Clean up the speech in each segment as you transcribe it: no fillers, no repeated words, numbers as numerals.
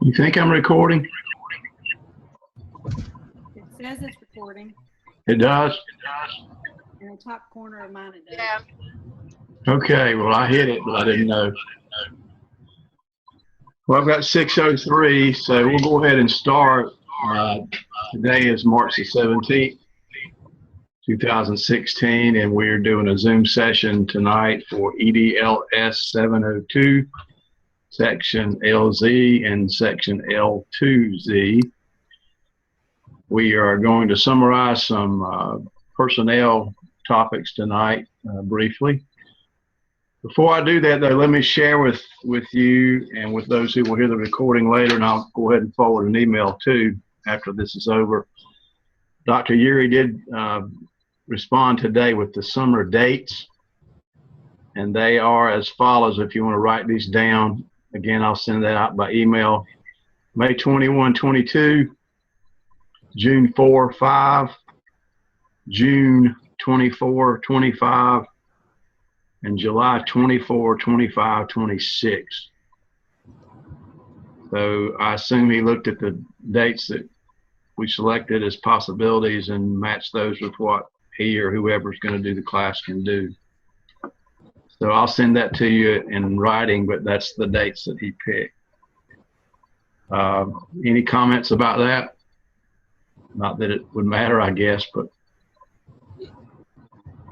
You think I'm recording? It says it's recording. It does? In the top corner of mine, it does. Yeah. Okay, well, I hit it, but I didn't know. Well, I've got 6:03, so we'll go ahead and start. Today is March the 17th, 2016, and we're doing a Zoom session tonight for EDLS 702, Section LZ and Section L2Z. We are going to summarize some personnel topics tonight briefly. Before I do that, though, let me share with you and with those who will hear the recording later, and I'll go ahead and forward an email too after this is over. Dr. Yuri did respond today with the summer dates, and they are as follows. If you want to write these down, again, I'll send that out by email. May 21, 22, June 4, 5, June 24, 25, and July 24, 25, 26. So I assume he looked at the dates that we selected as possibilities and matched those with what he or whoever's going to do the class can do. So I'll send that to you in writing, but that's the dates that he picked. Any comments about that? Not that it would matter, I guess, but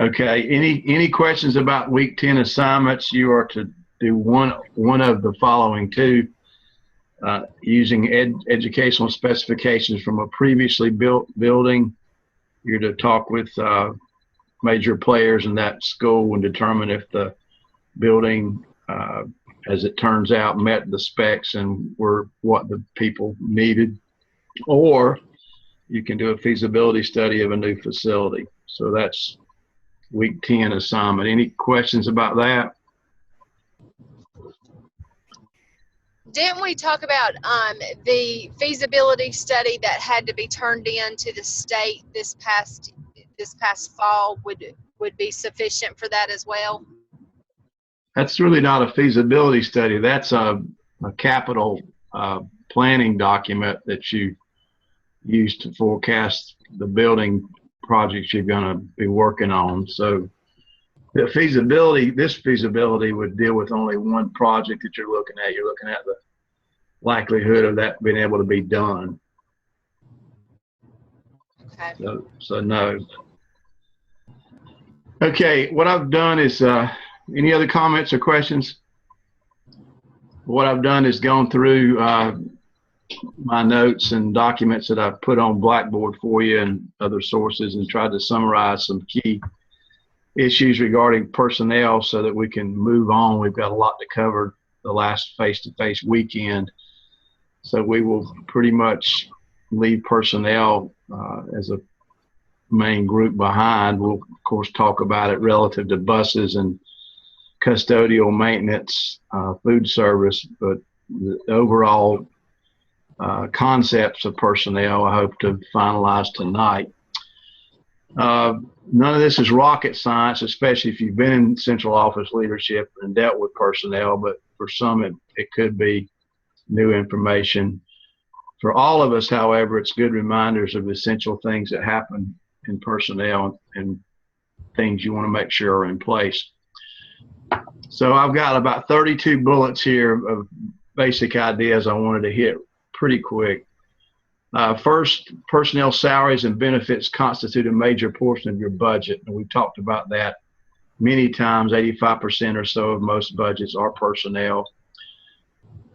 okay. Any questions about week 10 assignments? You are to do one of the following two, using educational specifications from a previously built building. You're to talk with major players in that school and determine if the building, as it turns out, met the specs and were what the people needed. Or you can do a feasibility study of a new facility. So that's week 10 assignment. Any questions about that? Didn't we talk about the feasibility study that had to be turned in to the state this past fall would be sufficient for that as well? That's really not a feasibility study. That's a capital planning document that you use to forecast the building projects you're going to be working on. So this feasibility would deal with only one project that you're looking at. You're looking at the likelihood of that being able to be done. Okay. So no. Okay, what I've done is, any other comments or questions? What I've done is gone through my notes and documents that I've put on Blackboard for you and other sources and tried to summarize some key issues regarding personnel so that we can move on. We've got a lot to cover the last face-to-face weekend. So we will pretty much leave personnel as a main group behind. We'll, of course, talk about it relative to buses and custodial maintenance, food service, but the overall concepts of personnel I hope to finalize tonight. None of this is rocket science, especially if you've been in central office leadership and dealt with personnel, but for some it could be new information. For all of us, however, it's good reminders of essential things that happen in personnel and things you want to make sure are in place. So I've got about 32 bullets here of basic ideas I wanted to hit pretty quick. First, personnel salaries and benefits constitute a major portion of your budget, and we've talked about that many times. 85% or so of most budgets are personnel.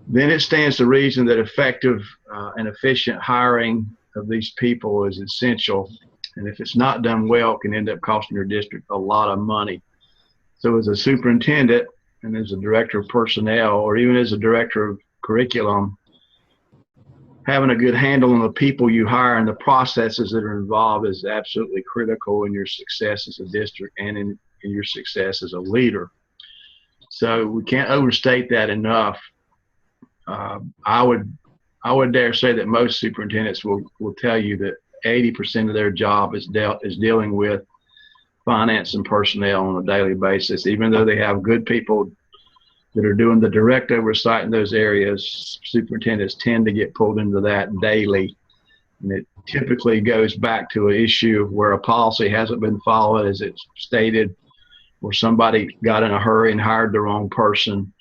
Then it stands to reason that effective and efficient hiring of these people is essential, and if it's not done well, it can end up costing your district a lot of money. So as a superintendent and as a director of personnel, or even as a director of curriculum, having a good handle on the people you hire and the processes that are involved is absolutely critical in your success as a district and in your success as a leader. So we can't overstate that enough. I would dare say that most superintendents will tell you that 80% of their job is dealing with finance and personnel on a daily basis. Even though they have good people that are doing the direct oversight in those areas, superintendents tend to get pulled into that daily. And it typically goes back to an issue where a policy hasn't been followed as it's stated, or somebody got in a hurry and hired the wrong person,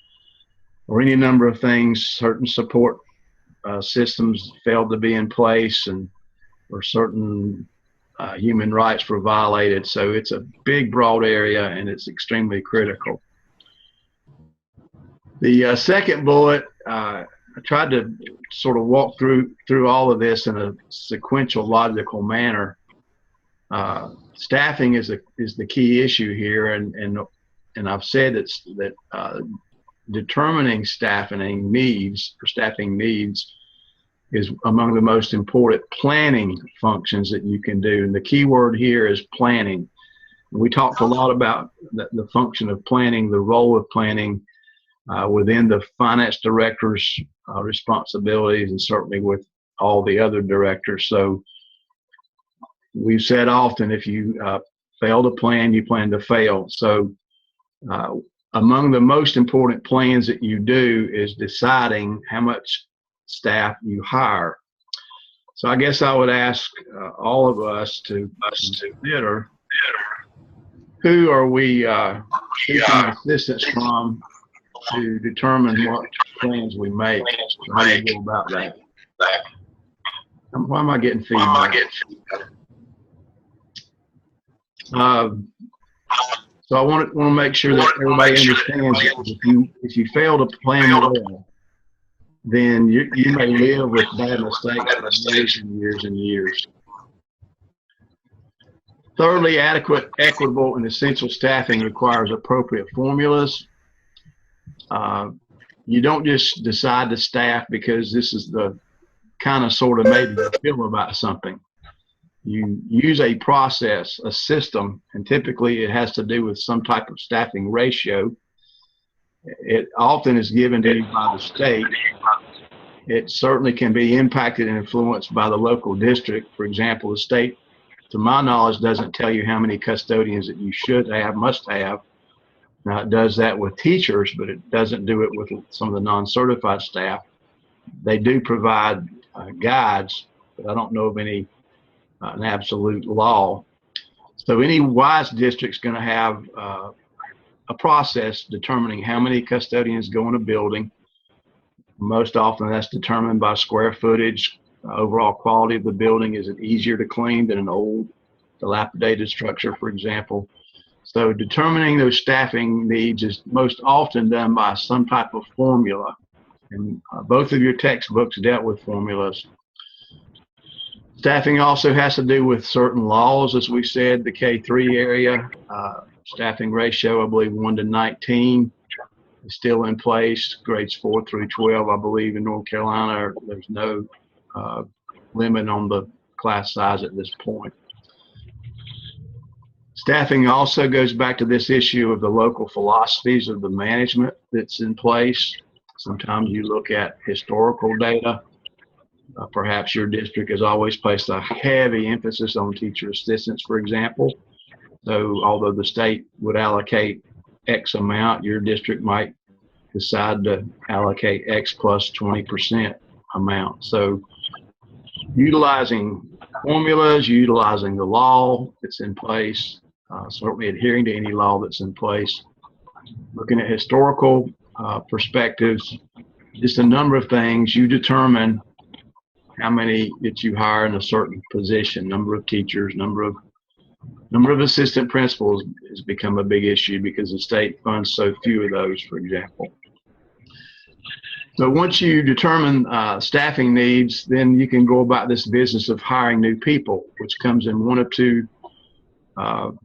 or any number of things. Certain support systems failed to be in place, or certain human rights were violated. So it's a big, broad area, and it's extremely critical. The second bullet, I tried to sort of walk through all of this in a sequential, logical manner. Staffing is the key issue here, and I've said that determining staffing needs is among the most important planning functions that you can do. And the key word here is planning. We talked a lot about the function of planning, the role of planning within the finance director's responsibilities, and certainly with all the other directors. So we've said often, if you fail to plan, you plan to fail. So among the most important plans that you do is deciding how much staff you hire. So I guess I would ask all of us to consider, who are we seeking assistance from to determine what plans we make? So how do you go about that? Why am I getting feedback? So I want to make sure that everybody understands that if you fail to plan well, then you may live with bad mistakes for years and years and years. Thirdly, adequate, equitable, and essential staffing requires appropriate formulas. You don't just decide to staff because this is the kind of sort of made you feel about something. You use a process, a system, and typically it has to do with some type of staffing ratio. It often is given to you by the state. It certainly can be impacted and influenced by the local district. For example, the state, to my knowledge, doesn't tell you how many custodians that you should have, must have. Now, it does that with teachers, but it doesn't do it with some of the non-certified staff. They do provide guides, but I don't know of any an absolute law. So any wise district's going to have a process determining how many custodians go in a building. Most often that's determined by square footage. Overall quality of the building. Is it easier to clean than an old, dilapidated structure, for example? So determining those staffing needs is most often done by some type of formula. And both of your textbooks dealt with formulas. Staffing also has to do with certain laws, as we said, the K-3 area. Staffing ratio, I believe 1:19 is still in place. Grades 4 through 12, I believe in North Carolina, there's no limit on the class size at this point. Staffing also goes back to this issue of the local philosophies of the management that's in place. Sometimes you look at historical data. Perhaps your district has always placed a heavy emphasis on teacher assistants, for example. So although the state would allocate X amount, your district might decide to allocate X plus 20% amount. So utilizing formulas, utilizing the law that's in place, certainly adhering to any law that's in place, looking at historical perspectives, just a number of things. You determine how many that you hire in a certain position, number of teachers, number of assistant principals has become a big issue because the state funds so few of those, for example. So once you determine staffing needs, then you can go about this business of hiring new people, which comes in one of two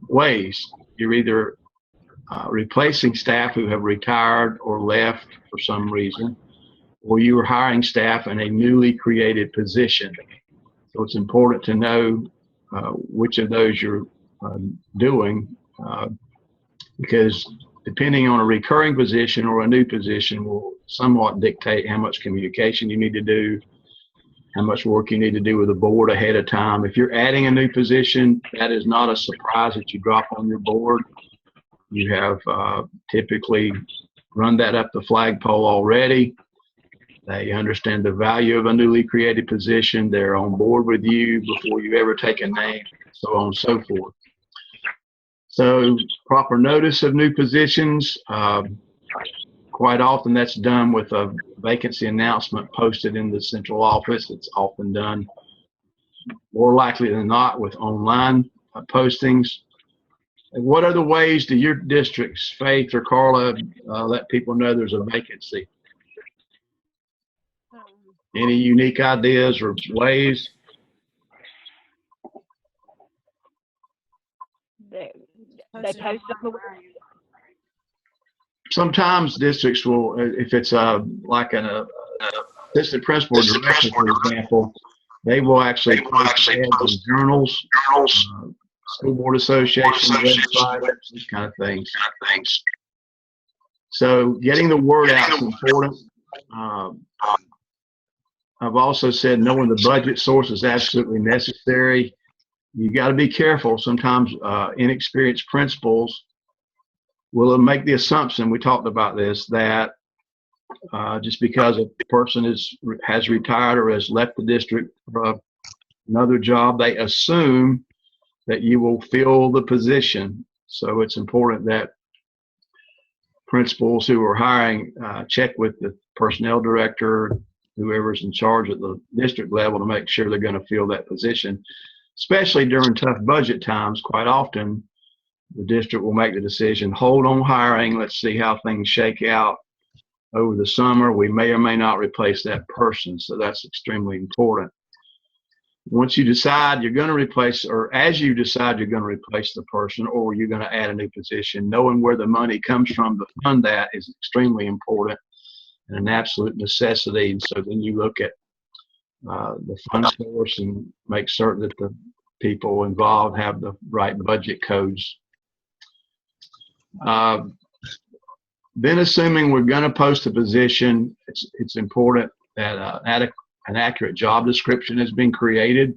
ways. You're either replacing staff who have retired or left for some reason, or you are hiring staff in a newly created position. So it's important to know which of those you're doing, because depending on a recurring position or a new position will somewhat dictate how much communication you need to do, how much work you need to do with the board ahead of time. If you're adding a new position, that is not a surprise that you drop on your board. You have typically run that up the flagpole already. They understand the value of a newly created position. They're on board with you before you ever take a name, so on and so forth. So proper notice of new positions. Quite often that's done with a vacancy announcement posted in the central office. It's often done, more likely than not, with online postings. And what other ways do your districts, Faith or Carla, let people know there's a vacancy? Any unique ideas or ways? They Posted post on the online. Sometimes districts will, if it's like an assistant principal or director, for example, they will actually post ads in journals, school board association website, these kind of things. So getting the word out is important. I've also said knowing the budget source is absolutely necessary. You got to be careful. Sometimes inexperienced principals will make the assumption, we talked about this, that just because a person has retired or has left the district for another job, they assume that you will fill the position. So it's important that principals who are hiring check with the personnel director, whoever's in charge at the district level, to make sure they're going to fill that position, especially during tough budget times. Quite often, the district will make the decision, hold on hiring, let's see how things shake out over the summer. We may or may not replace that person, so that's extremely important. Once you decide you're going to replace, or as you decide you're going to replace the person, or you're going to add a new position, knowing where the money comes from to fund that is extremely important and an absolute necessity. And so then you look at the fund source and make certain that the people involved have the right budget codes. Then assuming we're going to post a position, it's important that an accurate job description has been created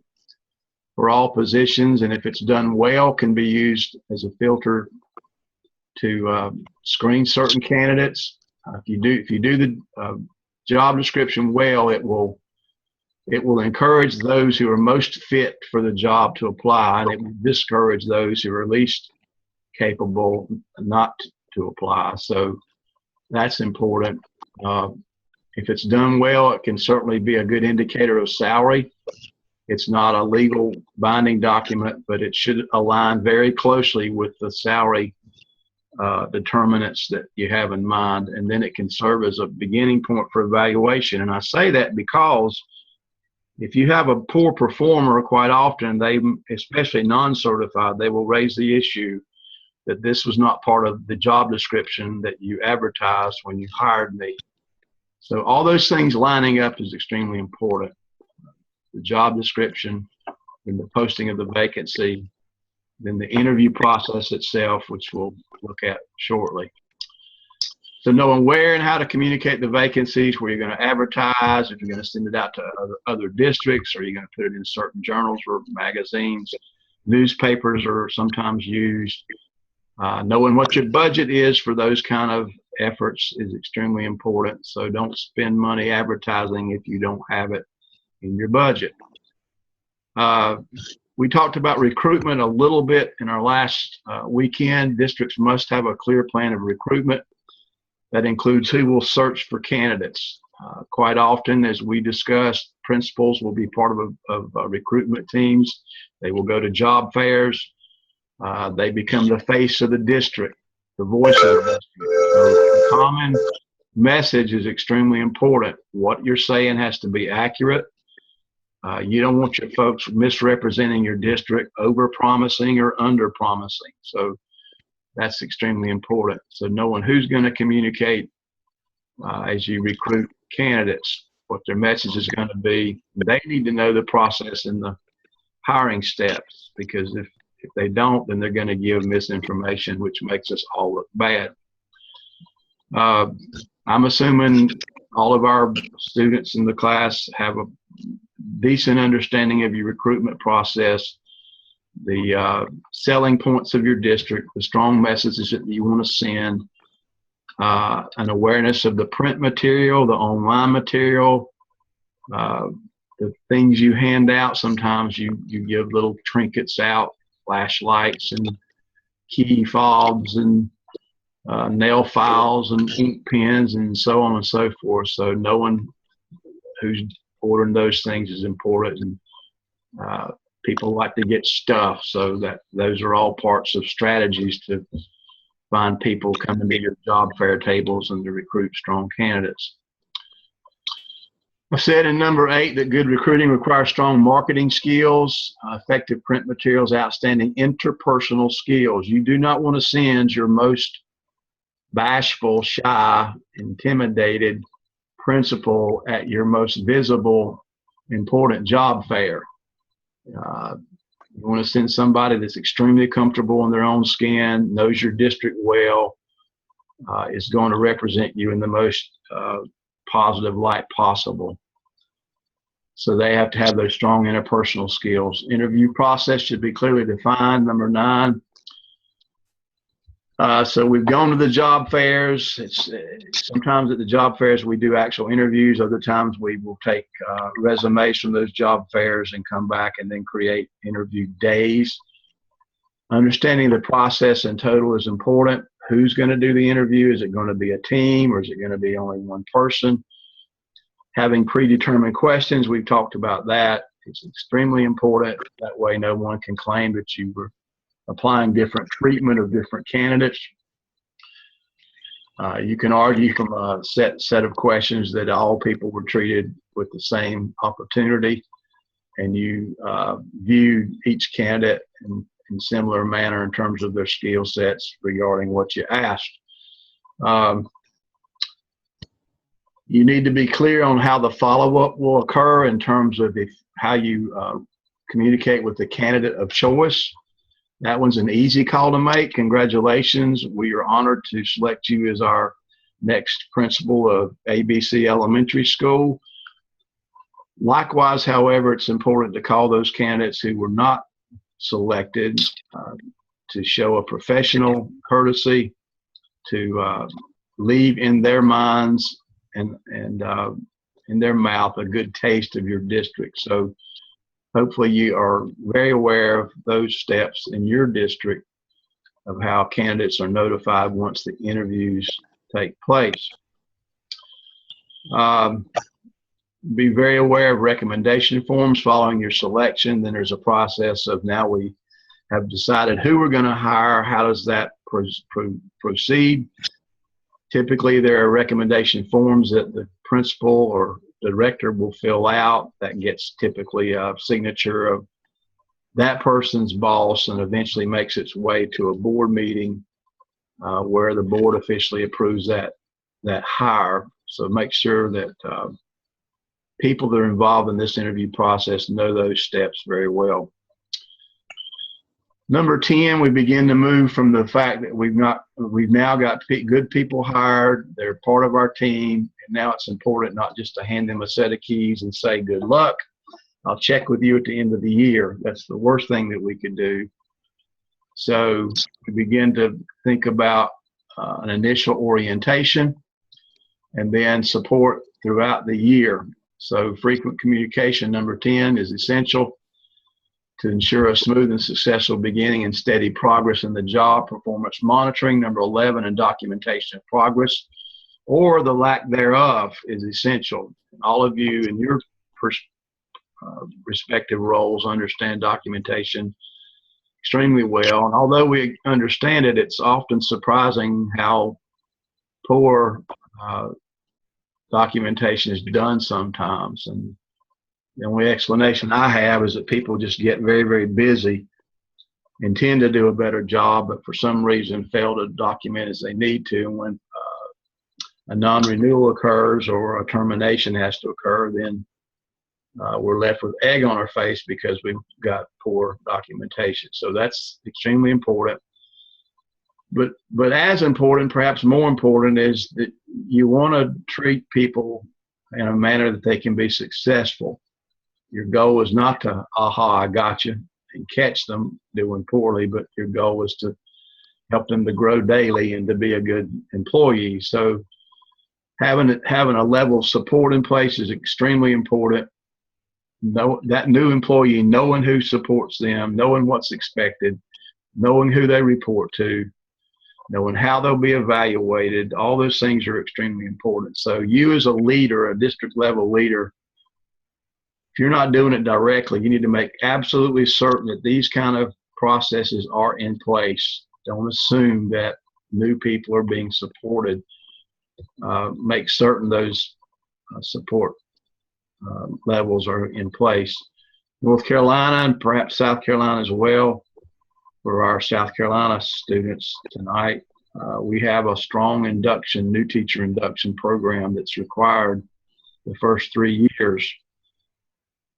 for all positions, and if it's done well, can be used as a filter to screen certain candidates. If you do the job description well, it will encourage those who are most fit for the job to apply, and it will discourage those who are least capable not to apply. So that's important. If it's done well, it can certainly be a good indicator of salary. It's not a legal binding document, but it should align very closely with the salary determinants that you have in mind, and then it can serve as a beginning point for evaluation. And I say that because if you have a poor performer, quite often they, especially non-certified, they will raise the issue that this was not part of the job description that you advertised when you hired me. So all those things lining up is extremely important. The job description, and the posting of the vacancy, then the interview process itself, which we'll look at shortly. So knowing where and how to communicate the vacancies, where you're going to advertise, if you're going to send it out to other districts, or you're going to put it in certain journals or magazines. Newspapers are sometimes used. Knowing what your budget is for those kind of efforts is extremely important. So don't spend money advertising if you don't have it in your budget. We talked about recruitment a little bit in our last weekend. Districts must have a clear plan of recruitment that includes who will search for candidates. Quite often, as we discussed, principals will be part of recruitment teams. They will go to job fairs. They become the face of the district, the voice of the district. So the common message is extremely important. What you're saying has to be accurate. You don't want your folks misrepresenting your district, over-promising or under-promising. So that's extremely important. So knowing who's going to communicate as you recruit candidates, what their message is going to be. They need to know the process and the hiring steps, because if they don't, then they're going to give misinformation, which makes us all look bad. I'm assuming all of our students in the class have a decent understanding of your recruitment process, the selling points of your district, the strong messages that you want to send, an awareness of the print material, the online material, the things you hand out. Sometimes you give little trinkets out, flashlights and key fobs and nail files and ink pens and so on and so forth. So knowing who's ordering those things is important. And people like to get stuff, so that those are all parts of strategies to find people coming to your job fair tables and to recruit strong candidates. I said in number 8 that good recruiting requires strong marketing skills, effective print materials, outstanding interpersonal skills. You do not want to send your most bashful, shy, intimidated principal at your most visible, important job fair. You want to send somebody that's extremely comfortable in their own skin, knows your district well, is going to represent you in the most positive light possible. So they have to have those strong interpersonal skills. Interview process should be clearly defined. Number 9. So we've gone to the job fairs. Sometimes at the job fairs we do actual interviews. Other times we will take resumes from those job fairs and come back and then create interview days. Understanding the process in total is important. Who's going to do the interview? Is it going to be a team, or is it going to be only one person? Having predetermined questions, we've talked about that. It's extremely important. That way no one can claim that you were applying different treatment of different candidates. You can argue from a set of questions that all people were treated with the same opportunity, and you view each candidate in similar manner in terms of their skill sets regarding what you asked. You need to be clear on how the follow-up will occur in terms of how you communicate with the candidate of choice. That one's an easy call to make. Congratulations. We are honored to select you as our next principal of ABC Elementary School. Likewise, however, it's important to call those candidates who were not selected to show a professional courtesy, to leave in their minds and in their mouth a good taste of your district. So hopefully you are very aware of those steps in your district of how candidates are notified once the interviews take place. Be very aware of recommendation forms following your selection. Then there's a process of, now we have decided who we're going to hire. How does that proceed? Typically, there are recommendation forms that the principal or director will fill out. That gets typically a signature of that person's boss and eventually makes its way to a board meeting where the board officially approves that hire. So make sure that people that are involved in this interview process know those steps very well. Number 10, we begin to move from the fact that we've now got good people hired. They're part of our team. And now it's important not just to hand them a set of keys and say, good luck, I'll check with you at the end of the year. That's the worst thing that we could do. So we begin to think about an initial orientation and then support throughout the year. So frequent communication, number 10, is essential to ensure a smooth and successful beginning and steady progress in the job. Performance monitoring, number 11, and documentation of progress or the lack thereof is essential. All of you in your respective roles understand documentation extremely well. And although we understand it, it's often surprising how poor documentation is done sometimes. And the only explanation I have is that people just get very, very busy, intend to do a better job, but for some reason fail to document as they need to. And when a non-renewal occurs or a termination has to occur, then we're left with egg on our face because we've got poor documentation. So that's extremely important. But as important, perhaps more important, is that you want to treat people in a manner that they can be successful. Your goal is not to, aha, I got you, and catch them doing poorly, but your goal is to help them to grow daily and to be a good employee. So having a level of support in place is extremely important. That new employee, knowing who supports them, knowing what's expected, knowing who they report to, knowing how they'll be evaluated, all those things are extremely important. So you as a leader, a district level leader, if you're not doing it directly, you need to make absolutely certain that these kind of processes are in place. Don't assume that new people are being supported. Make certain those support levels are in place. North Carolina and perhaps South Carolina as well. For our South Carolina students tonight, we have a strong new teacher induction program that's required the first 3 years.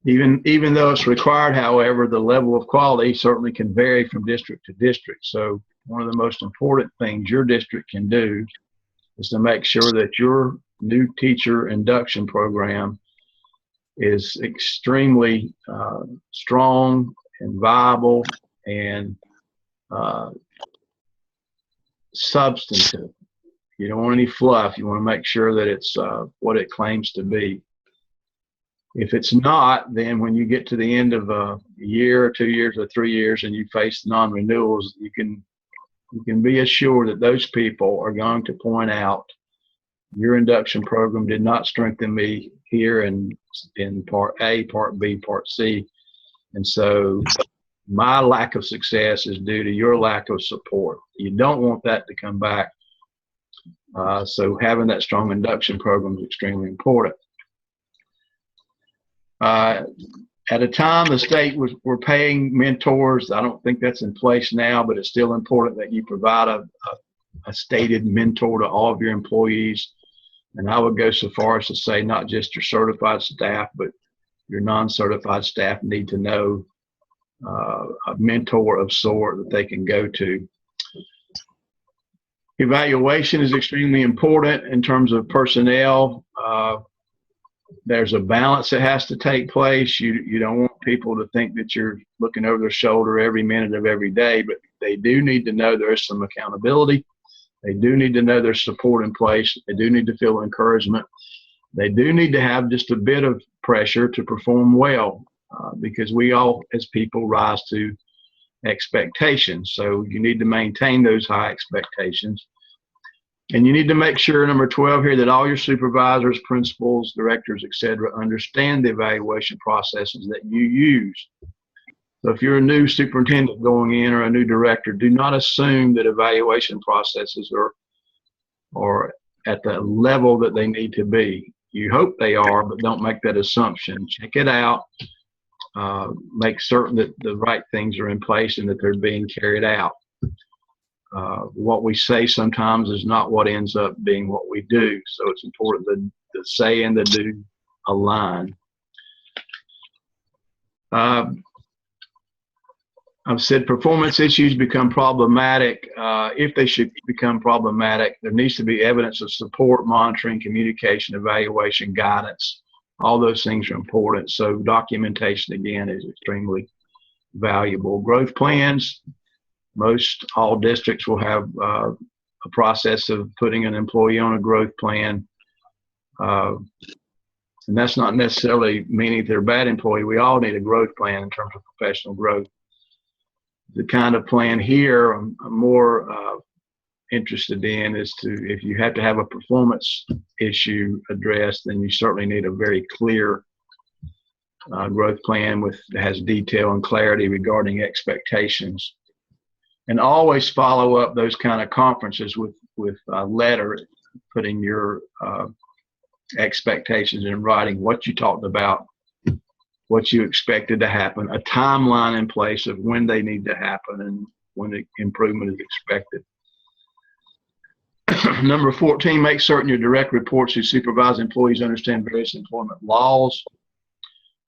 Even though it's required, however, the level of quality certainly can vary from district to district. So one of the most important things your district can do is to make sure that your new teacher induction program is extremely strong and viable and substantive. You don't want any fluff. You want to make sure that it's what it claims to be. If it's not, then when you get to the end of a year or 2 years or 3 years and you face non-renewals, you can be assured that those people are going to point out your induction program did not strengthen me here in part A, part B, part C. And so my lack of success is due to your lack of support. You don't want that to come back. So having that strong induction program is extremely important. At a time the state were paying mentors. I don't think that's in place now, but it's still important that you provide a stated mentor to all of your employees. And I would go so far as to say not just your certified staff, but your non-certified staff need to know a mentor of sort that they can go to. Evaluation is extremely important in terms of personnel. There's a balance that has to take place. You don't want people to think that you're looking over their shoulder every minute of every day, but they do need to know there's some accountability. They do need to know there's support in place. They do need to feel encouragement. They do need to have just a bit of pressure to perform well because we all as people rise to expectations. So you need to maintain those high expectations. And you need to make sure, number 12 here, that all your supervisors, principals, directors, etc., understand the evaluation processes that you use. So if you're a new superintendent going in or a new director, do not assume that evaluation processes are at the level that they need to be. You hope they are, but don't make that assumption. Check it out. Make certain that the right things are in place and that they're being carried out. What we say sometimes is not what ends up being what we do. So it's important that the say and the do align. I've said performance issues become problematic. If they should become problematic, there needs to be evidence of support, monitoring, communication, evaluation, guidance. All those things are important. So documentation, again, is extremely valuable. Growth plans. Most all districts will have a process of putting an employee on a growth plan. And that's not necessarily meaning they're a bad employee. We all need a growth plan in terms of professional growth. The kind of plan here I'm more interested in is if you have to have a performance issue addressed, then you certainly need a very clear growth plan that has detail and clarity regarding expectations. And always follow up those kind of conferences with a letter, putting your expectations in writing, what you talked about, what you expected to happen, a timeline in place of when they need to happen and when the improvement is expected. Number 14, make certain your direct reports who supervise employees understand various employment laws.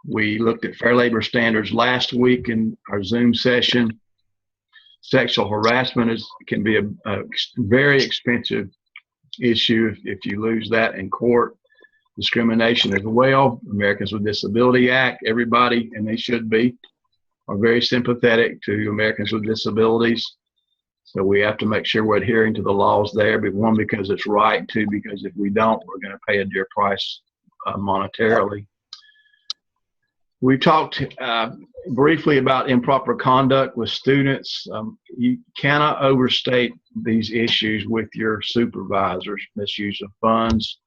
We looked at fair labor standards last week in our Zoom session. Sexual harassment can be a very expensive issue if you lose that in court. Discrimination as well. Americans with Disability Act, everybody, and they should be, are very sympathetic to Americans with disabilities. So we have to make sure we're adhering to the laws there, but one, because it's right, two, because if we don't, we're going to pay a dear price monetarily. We talked briefly about improper conduct with students. You cannot overstate these issues with your supervisors, misuse of funds,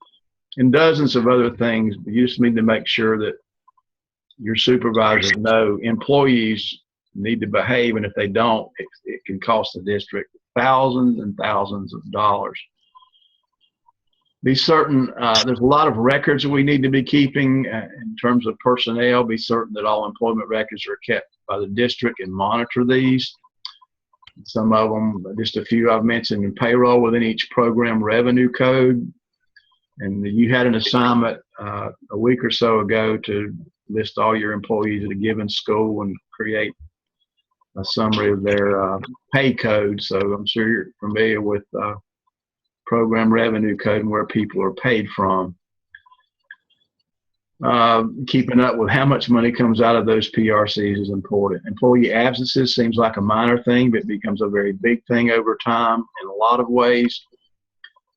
and dozens of other things. You just need to make sure that your supervisors know employees need to behave, and if they don't, it can cost the district thousands and thousands of dollars. Be certain, there's a lot of records that we need to be keeping in terms of personnel. Be certain that all employment records are kept by the district and monitor these. Some of them, just a few I've mentioned, in payroll within each program revenue code. And you had an assignment a week or so ago to list all your employees at a given school and create a summary of their pay code. So I'm sure you're familiar with program revenue code and where people are paid from. Keeping up with how much money comes out of those PRCs is important. Employee absences seems like a minor thing, but it becomes a very big thing over time in a lot of ways.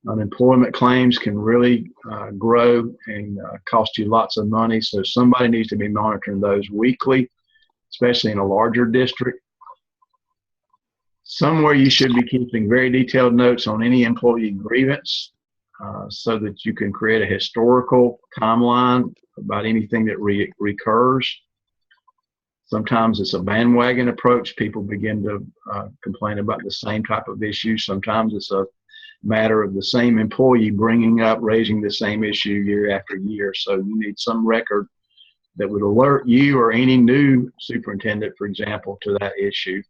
Unemployment claims can really grow and cost you lots of money, so somebody needs to be monitoring those weekly, especially in a larger district. Somewhere you should be keeping very detailed notes on any employee grievance so that you can create a historical timeline about anything that recurs. Sometimes it's a bandwagon approach. People begin to complain about the same type of issue. Sometimes it's a matter of the same employee raising the same issue year after year. So you need some record that would alert you or any new superintendent, for example, to that issue.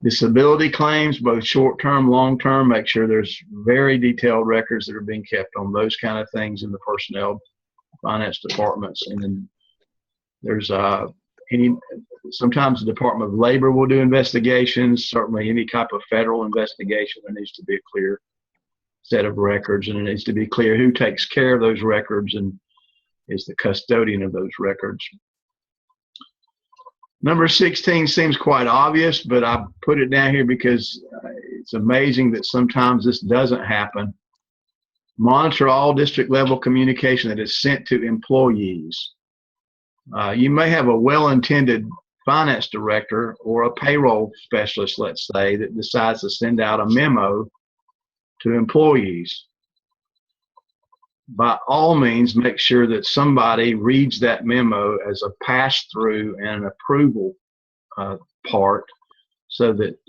Disability claims, both short-term, long-term, make sure there's very detailed records that are being kept on those kind of things in the personnel finance departments. And then there's sometimes the Department of Labor will do investigations. Certainly any type of federal investigation, there needs to be a clear set of records, and it needs to be clear who takes care of those records and is the custodian of those records. Number 16 seems quite obvious, but I put it down here because it's amazing that sometimes this doesn't happen. Monitor all district level communication that is sent to employees. You may have a well-intended finance director or a payroll specialist, let's say, that decides to send out a memo to employees. By all means, make sure that somebody reads that memo as a pass-through and an approval part so that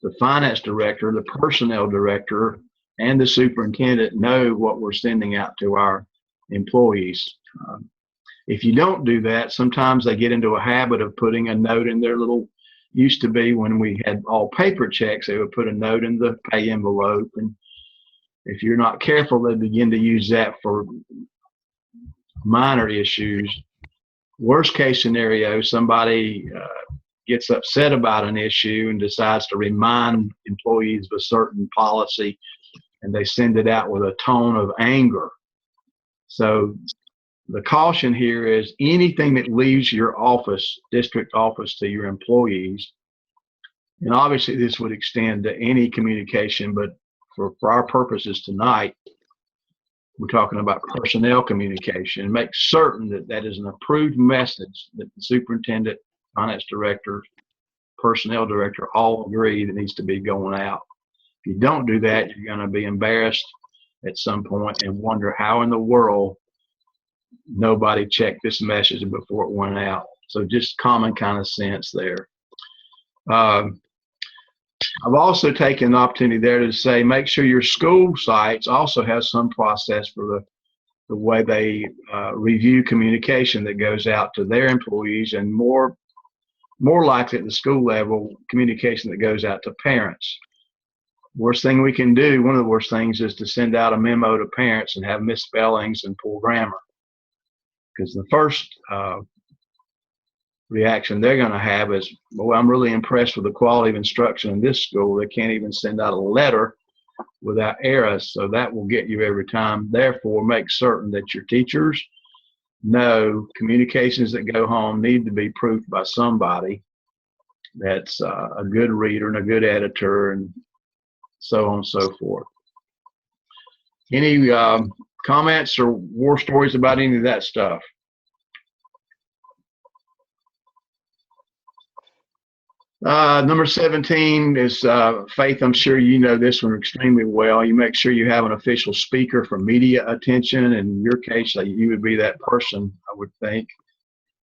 the finance director, the personnel director, and the superintendent know what we're sending out to our employees. If you don't do that, sometimes they get into a habit of putting a note in their little, used to be when we had all paper checks, they would put a note in the pay envelope, and if you're not careful, they begin to use that for minor issues. Worst case scenario, somebody gets upset about an issue and decides to remind employees of a certain policy, and they send it out with a tone of anger. So the caution here is anything that leaves your office, district office, to your employees, and obviously this would extend to any communication, but for our purposes tonight, we're talking about personnel communication. Make certain that that is an approved message that the superintendent, finance director, personnel director all agree that needs to be going out. If you don't do that, you're going to be embarrassed at some point and wonder how in the world nobody checked this message before it went out. So just common kind of sense there. I've also taken the opportunity there to say, make sure your school sites also have some process for the way they review communication that goes out to their employees, and more likely at the school level, communication that goes out to parents. Worst thing we can do, one of the worst things, is to send out a memo to parents and have misspellings and poor grammar. Because the first reaction they're going to have is, well, I'm really impressed with the quality of instruction in this school. They can't even send out a letter without errors, so that will get you every time. Therefore, make certain that your teachers know communications that go home need to be proofed by somebody, that's a good reader and a good editor, and so on and so forth. Any comments or war stories about any of that stuff? Number 17 is Faith. I'm sure you know this one extremely well. You make sure you have an official speaker for media attention. In your case, you would be that person, I would think.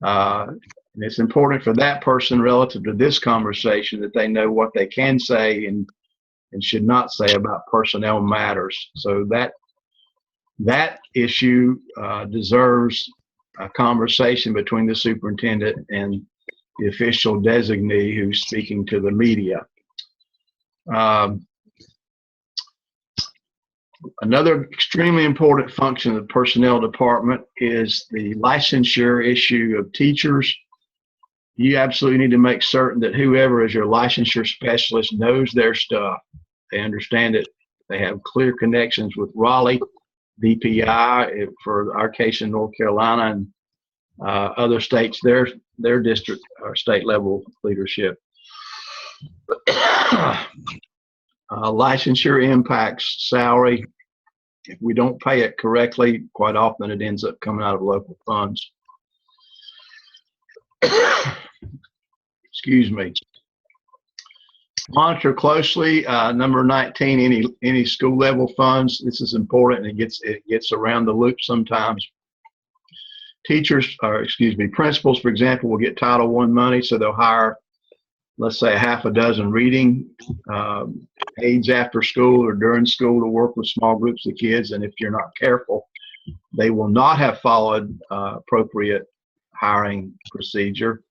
And it's important for that person relative to this conversation that they know what they can say and should not say about personnel matters. So that issue deserves a conversation between the superintendent and the official designee who's speaking to the media. Another extremely important function of the personnel department is the licensure issue of teachers. You absolutely need to make certain that whoever is your licensure specialist knows their stuff. They understand it. They have clear connections with Raleigh, DPI, for our case in North Carolina, and other states, their district or state level leadership. Licensure impacts salary. If we don't pay it correctly, quite often it ends up coming out of local funds. Excuse me. Monitor closely. Number 19, any school level funds. This is important, and it gets around the loop sometimes. Teachers, or excuse me, principals, for example, will get Title I money, so they'll hire, let's say, a half a dozen reading aides after school or during school to work with small groups of kids. And if you're not careful, they will not have followed appropriate hiring procedure.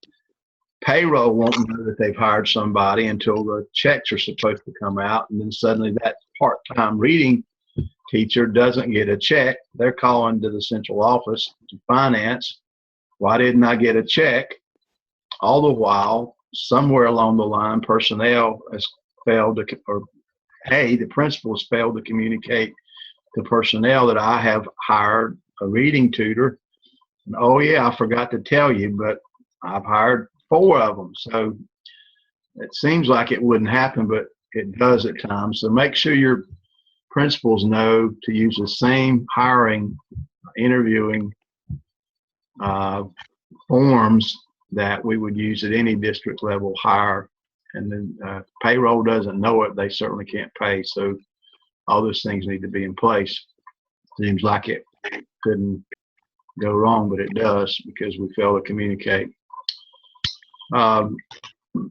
Payroll won't know that they've hired somebody until the checks are supposed to come out, and then suddenly that part-time reading teacher doesn't get a check. They're calling to the central office to finance. Why didn't I get a check? All the while, somewhere along the line, personnel has failed to, or the principal has failed to communicate to personnel that I have hired a reading tutor. And, oh yeah, I forgot to tell you, but I've hired 4 of them. So it seems like it wouldn't happen, but it does at times. So make sure your principals know to use the same hiring, interviewing forms that we would use at any district level hire. And then payroll doesn't know it, they certainly can't pay. So all those things need to be in place. Seems like it couldn't go wrong, but it does because we fail to communicate.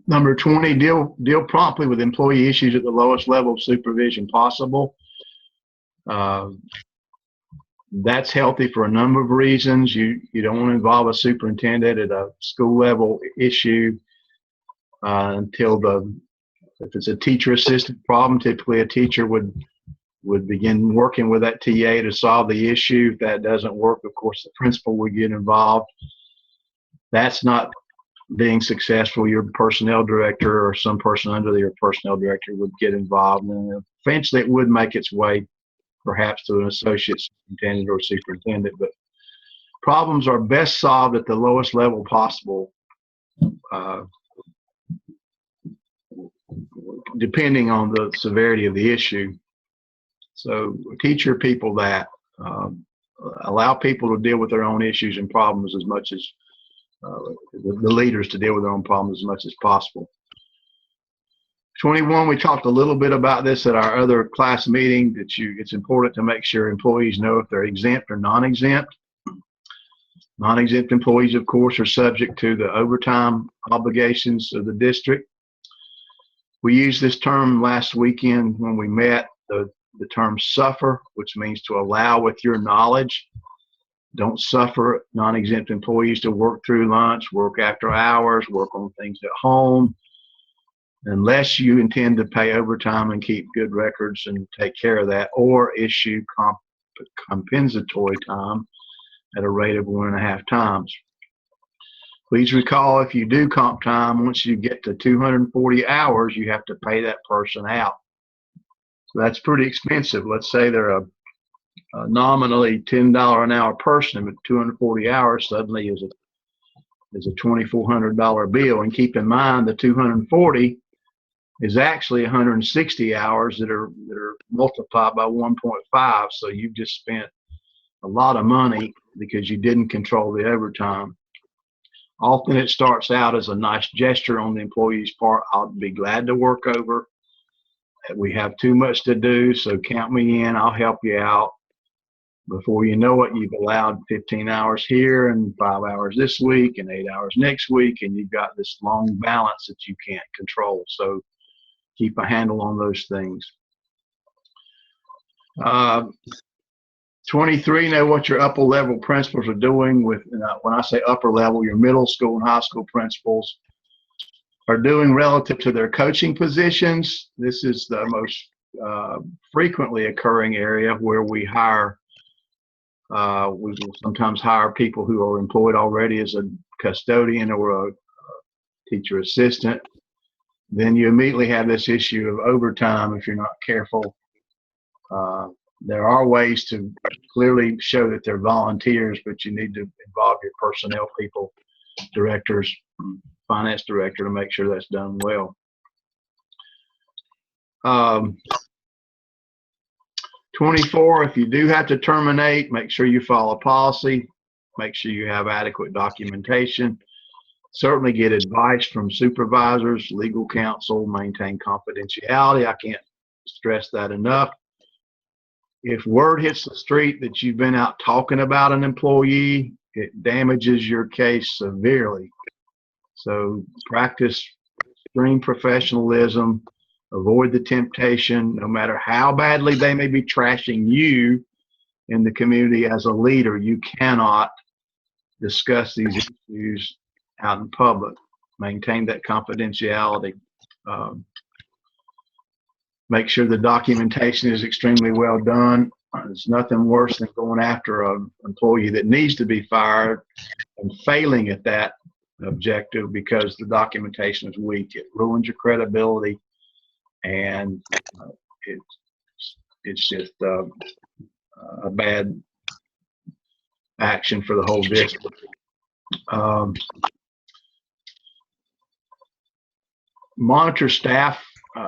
Number 20, deal promptly with employee issues at the lowest level of supervision possible. That's healthy for a number of reasons. You don't want to involve a superintendent at a school level issue until if it's a teacher assistant problem, typically a teacher would begin working with that TA to solve the issue. If that doesn't work, of course, the principal would get involved. That's not being successful. Your personnel director or some person under your personnel director would get involved, and eventually it would make its way perhaps to an associate superintendent or superintendent. But problems are best solved at the lowest level possible, depending on the severity of the issue. So teach your people that. Allow people to deal with their own issues and problems as much as the leaders to deal with their own problems as much as possible. 21, we talked a little bit about this at our other class meeting, that it's important to make sure employees know if they're exempt or non-exempt. Non-exempt employees, of course, are subject to the overtime obligations of the district. We used this term last weekend when we met, the term suffer, which means to allow with your knowledge. Don't suffer non-exempt employees to work through lunch, work after hours, work on things at home, unless you intend to pay overtime and keep good records and take care of that, or issue compensatory time at a rate of 1.5 times. Please recall, if you do comp time, once you get to 240 hours, you have to pay that person out. So that's pretty expensive. Let's say they're a nominally $10 an hour person, but 240 hours suddenly is is a $2,400 bill. And keep in mind the 240 is actually 160 hours that are multiplied by 1.5. So you've just spent a lot of money because you didn't control the overtime. Often it starts out as a nice gesture on the employee's part. I'll be glad to work over. We have too much to do, so count me in. I'll help you out. Before you know it, you've allowed 15 hours here and 5 hours this week and 8 hours next week, and you've got this long balance that you can't control. So keep a handle on those things. 23, know what your upper level principals are doing with, when I say upper level, your middle school and high school principals are doing relative to their coaching positions. This is the most frequently occurring area where we hire. We will sometimes hire people who are employed already as a custodian or a teacher assistant. Then you immediately have this issue of overtime if you're not careful. There are ways to clearly show that they're volunteers, but you need to involve your personnel people, directors, finance director, to make sure that's done well. 24, if you do have to terminate, make sure you follow policy. Make sure you have adequate documentation. Certainly get advice from supervisors, legal counsel, maintain confidentiality. I can't stress that enough. If word hits the street that you've been out talking about an employee, it damages your case severely. So practice extreme professionalism, avoid the temptation, no matter how badly they may be trashing you in the community as a leader, you cannot discuss these issues out in public. Maintain that confidentiality. Make sure the documentation is extremely well done. There's nothing worse than going after an employee that needs to be fired and failing at that objective because the documentation is weak. It ruins your credibility, and it's just a bad action for the whole district. Monitor staff.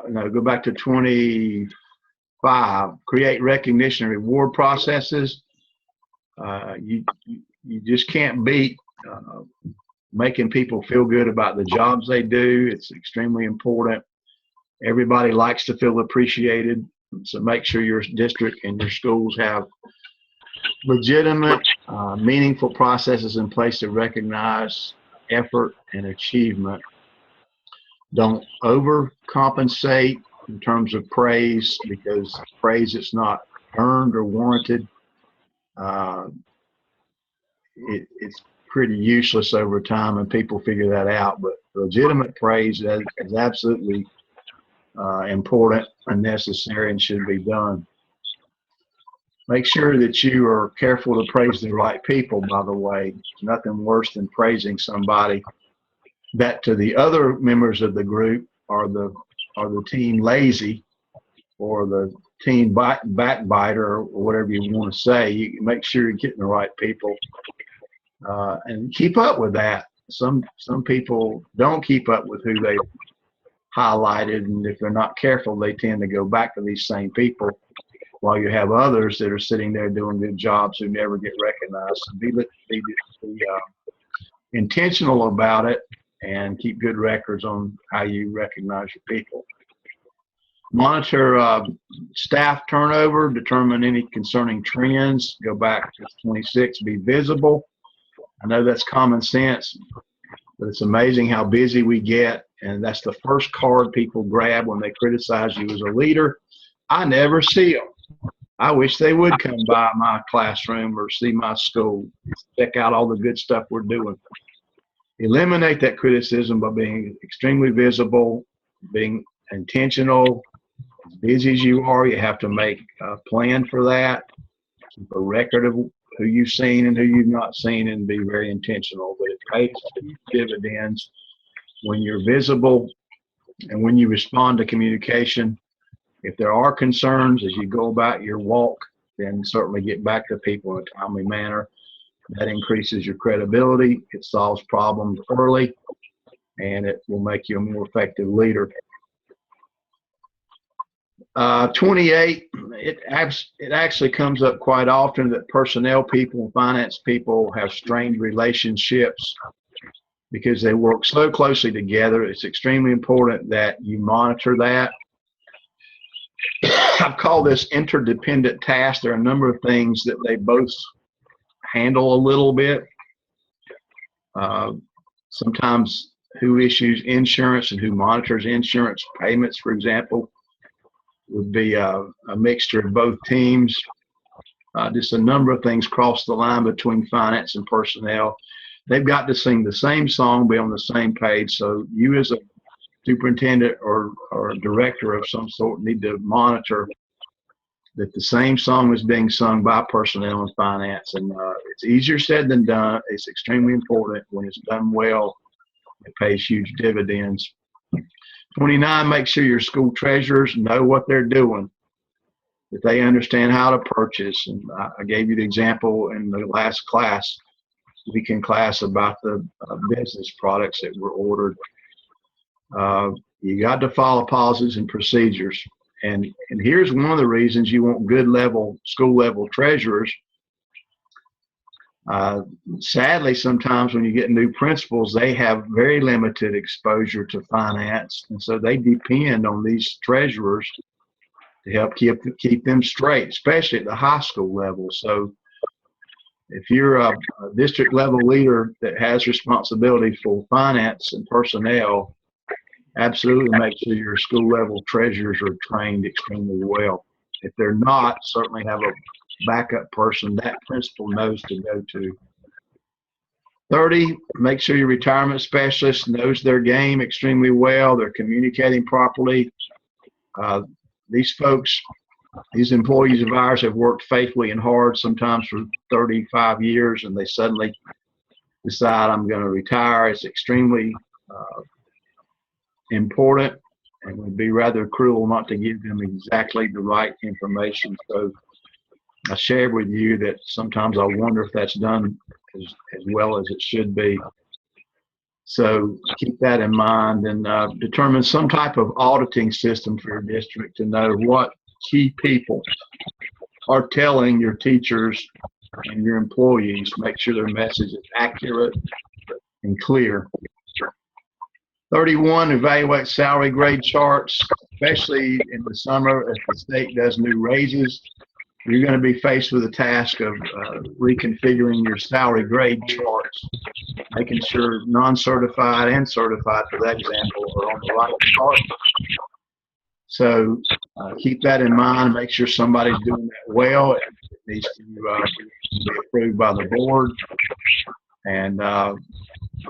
No, go back to 25. Create recognition and reward processes. You just can't beat making people feel good about the jobs they do. It's extremely important. Everybody likes to feel appreciated, so make sure your district and your schools have legitimate, meaningful processes in place to recognize effort and achievement. Don't overcompensate in terms of praise, because praise that's not earned or warranted, it's pretty useless over time, and people figure that out. But legitimate praise is absolutely important and necessary and should be done. Make sure that you are careful to praise the right people, by the way. Nothing worse than praising somebody that to the other members of the group are the team lazy or the team backbiter or whatever you want to say. You make sure you're getting the right people and keep up with that. Some people don't keep up with who they highlighted, and if they're not careful, they tend to go back to these same people, while you have others that are sitting there doing good jobs who never get recognized. So be intentional about it and keep good records on how you recognize your people. Monitor staff turnover, determine any concerning trends. Go back to 26, be visible. I know that's common sense, but it's amazing how busy we get, and that's the first card people grab when they criticize you as a leader. I never see them. I wish they would come by my classroom or see my school, check out all the good stuff we're doing. Eliminate that criticism by being extremely visible, being intentional. As busy as you are, you have to make a plan for that. Keep a record of who you've seen and who you've not seen, and be very intentional. But it pays dividends when you're visible and when you respond to communication. If there are concerns as you go about your walk, then certainly get back to people in a timely manner. That increases your credibility. It solves problems early, and it will make you a more effective leader. 28, it actually comes up quite often that personnel people and finance people have strained relationships because they work so closely together. It's extremely important that you monitor that. I've called this interdependent tasks. There are a number of things that they both handle a little bit. Sometimes who issues insurance and who monitors insurance payments, for example, would be a mixture of both teams. Just a number of things cross the line between finance and personnel. They've got to sing the same song, be on the same page. So you as a superintendent or a director of some sort need to monitor that the same song is being sung by personnel and finance. And it's easier said than done. It's extremely important. When it's done well, it pays huge dividends. 29, make sure your school treasurers know what they're doing, that they understand how to purchase. And I gave you the example in the last class, weekend class, about the business products that were ordered. You got to follow policies and procedures. And here's one of the reasons you want good school level treasurers. Sadly, sometimes when you get new principals, they have very limited exposure to finance, and so they depend on these treasurers to help keep them straight, especially at the high school level. So if you're a district level leader that has responsibility for finance and personnel, absolutely make sure your school level treasurers are trained extremely well. If they're not, certainly have a backup person that principal knows to go to. 30, make sure your retirement specialist knows their game extremely well. They're communicating properly. These folks, these employees of ours have worked faithfully and hard, sometimes for 35 years, and they suddenly decide, I'm going to retire. It's extremely important, and would be rather cruel not to give them exactly the right information. So I shared with you that sometimes I wonder if that's done as well as it should be. So keep that in mind, and determine some type of auditing system for your district to know what key people are telling your teachers and your employees. Make sure their message is accurate and clear. 31, evaluate salary grade charts, especially in the summer if the state does new raises. You're going to be faced with the task of reconfiguring your salary grade charts, making sure non-certified and certified, for that example, are on the right chart. So keep that in mind. Make sure somebody's doing that well. It needs to be approved by the board. And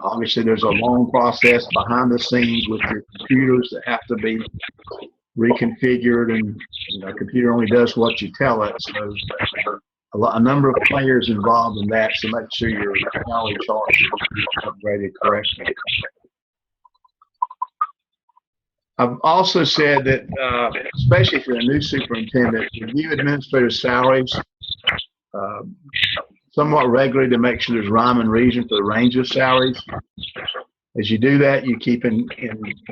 obviously, there's a long process behind the scenes with your computers that have to be reconfigured, and a computer only does what you tell it. So a number of players involved in that. So make sure your salary charts are upgraded correctly. I've also said that, especially if you're a new superintendent, review administrative salaries somewhat regularly to make sure there's rhyme and reason for the range of salaries. As you do that, you keep in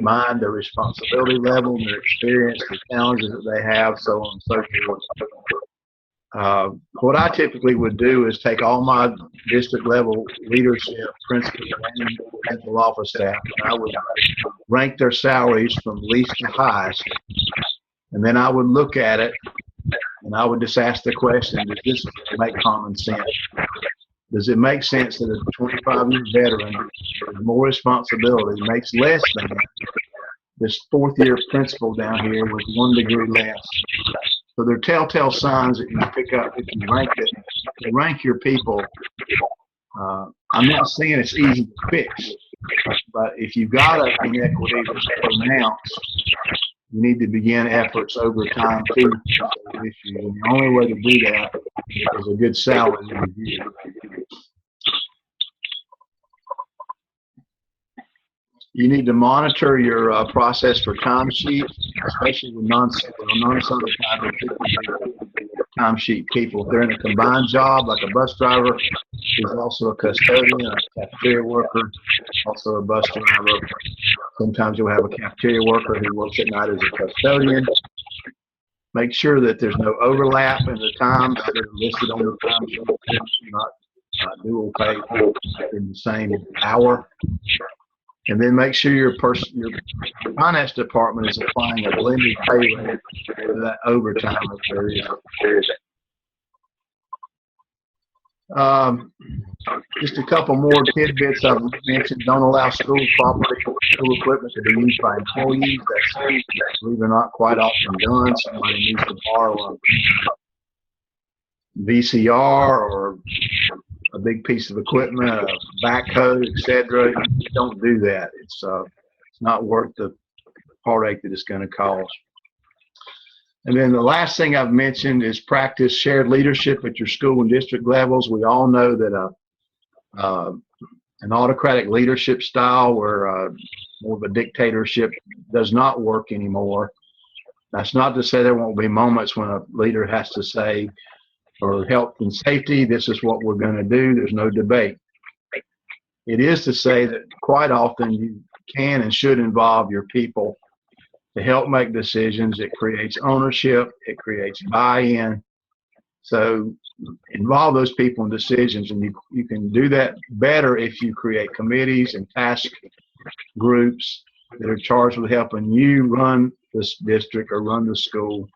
mind their responsibility level, their experience, the challenges that they have, so on and so forth. What I typically would do is take all my district level leadership, principals, and principal office staff, and I would rank their salaries from least to highest. And then I would look at it and I would just ask the question, does this make common sense? Does it make sense that a 25-year veteran with more responsibility makes less than this fourth-year principal down here with 1 degree less? So there are telltale signs that you pick up if you rank it. To rank your people, I'm not saying it's easy to fix, but if you've got an inequity that's pronounced, you need to begin efforts over time to fix those issues. And the only way to do that is a good salary review. You need to monitor your process for timesheets, especially with non-certified timesheet people. If they're in a combined job, like a bus driver is also a custodian, a cafeteria worker, also a bus driver. Sometimes you'll have a cafeteria worker who works at night as a custodian. Make sure that there's no overlap in the times that are listed on the time sheet, not dual pay in the same hour. And then make sure your finance department is applying a blended pay rate for that overtime if there is. Just a couple more tidbits I've mentioned. Don't allow school property, school equipment to be used by employees. That's, believe it or not, quite often done. Somebody needs to borrow a VCR or a big piece of equipment, a backhoe, etc. Don't do that. It's not worth the heartache that it's going to cause. And then the last thing I've mentioned is practice shared leadership at your school and district levels. We all know that an autocratic leadership style where more of a dictatorship does not work anymore. That's not to say there won't be moments when a leader has to say, for health and safety, this is what we're going to do. There's no debate. It is to say that quite often you can and should involve your people to help make decisions. It creates ownership. It creates buy-in. So involve those people in decisions, and you can do that better if you create committees and task groups that are charged with helping you run this district or run the school.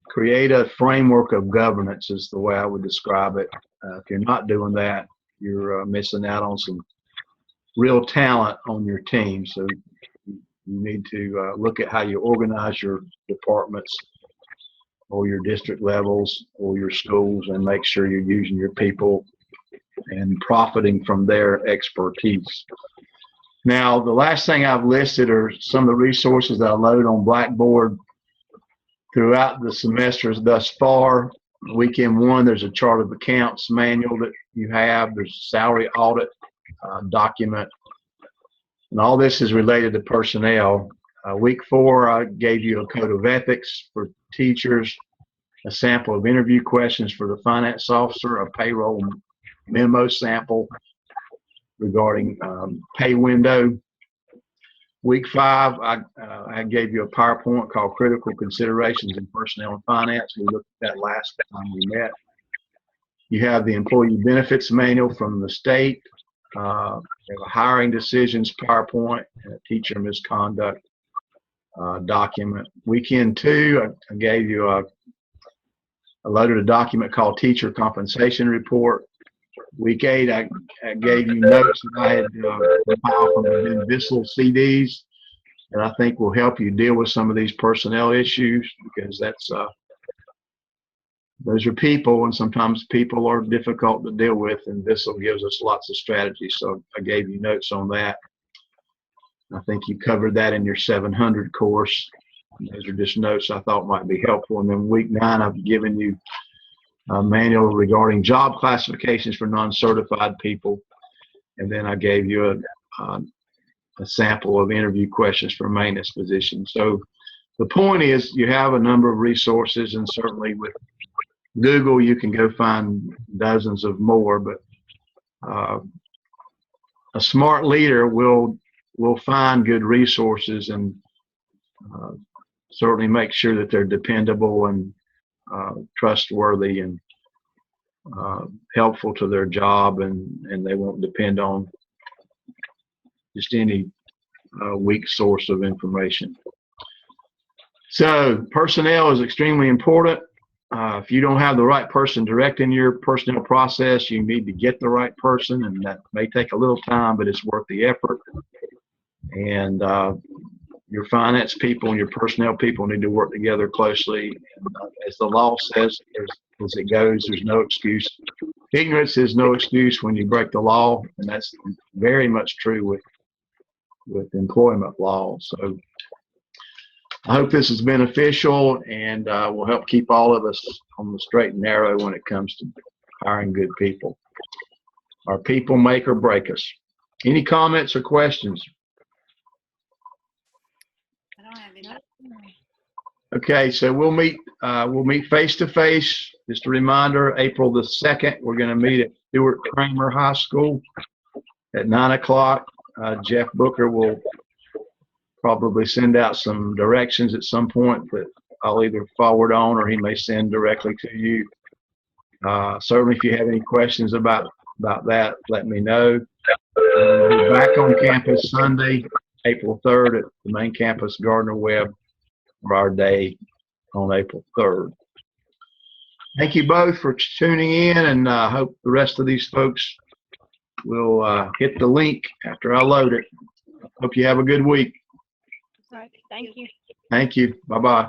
Create a framework of governance is the way I would describe it. If you're not doing that, you're missing out on some real talent on your team. So you need to look at how you organize your departments or your district levels or your schools and make sure you're using your people and profiting from their expertise. Now, the last thing I've listed are some of the resources that I load on Blackboard throughout the semesters thus far. Weekend one, there's a chart of accounts manual that you have. There's a salary audit document. And all this is related to personnel. Week 4, I gave you a code of ethics for teachers, a sample of interview questions for the finance officer, a payroll memo sample regarding pay window. Week 5, I gave you a PowerPoint called Critical Considerations in Personnel and Finance. We looked at that last time we met. You have the Employee Benefits Manual from the state. You have a Hiring Decisions PowerPoint and a Teacher Misconduct document. Weekend 2, I gave you I loaded a document called Teacher Compensation Report. Week 8, I gave you notes that I had compiled from the Bissell CDs that I think will help you deal with some of these personnel issues, because those are people, and sometimes people are difficult to deal with, and Bissell gives us lots of strategies. So I gave you notes on that. I think you covered that in your 700 course. Those are just notes I thought might be helpful. And then week 9, I've given you a manual regarding job classifications for non-certified people. And then I gave you a sample of interview questions for maintenance positions. So the point is you have a number of resources, and certainly with Google you can go find dozens of more, but a smart leader will find good resources and certainly make sure that they're dependable and trustworthy and helpful to their job, and they won't depend on just any weak source of information. So personnel is extremely important. If you don't have the right person directing your personnel process, you need to get the right person, and that may take a little time, but it's worth the effort. And your finance people and your personnel people need to work together closely. And, as the law says, as it goes, there's no excuse. Ignorance is no excuse when you break the law, and that's very much true with employment law. So I hope this is beneficial and will help keep all of us on the straight and narrow when it comes to hiring good people. Our people make or break us. Any comments or questions? I don't have any. Okay, so we'll meet face to face. Just a reminder, April the 2nd, we're going to meet at Stewart Kramer High School at 9 o'clock. Jeff Booker will probably send out some directions at some point that I'll either forward on or he may send directly to you. Certainly, if you have any questions about that, let me know. We'll be back on campus Sunday, April 3rd at the main campus, Gardner Webb, for our day on April 3rd. Thank you both for tuning in, and I hope the rest of these folks will hit the link after I load it. Hope you have a good week. All right. Thank you. Thank you. Bye-bye.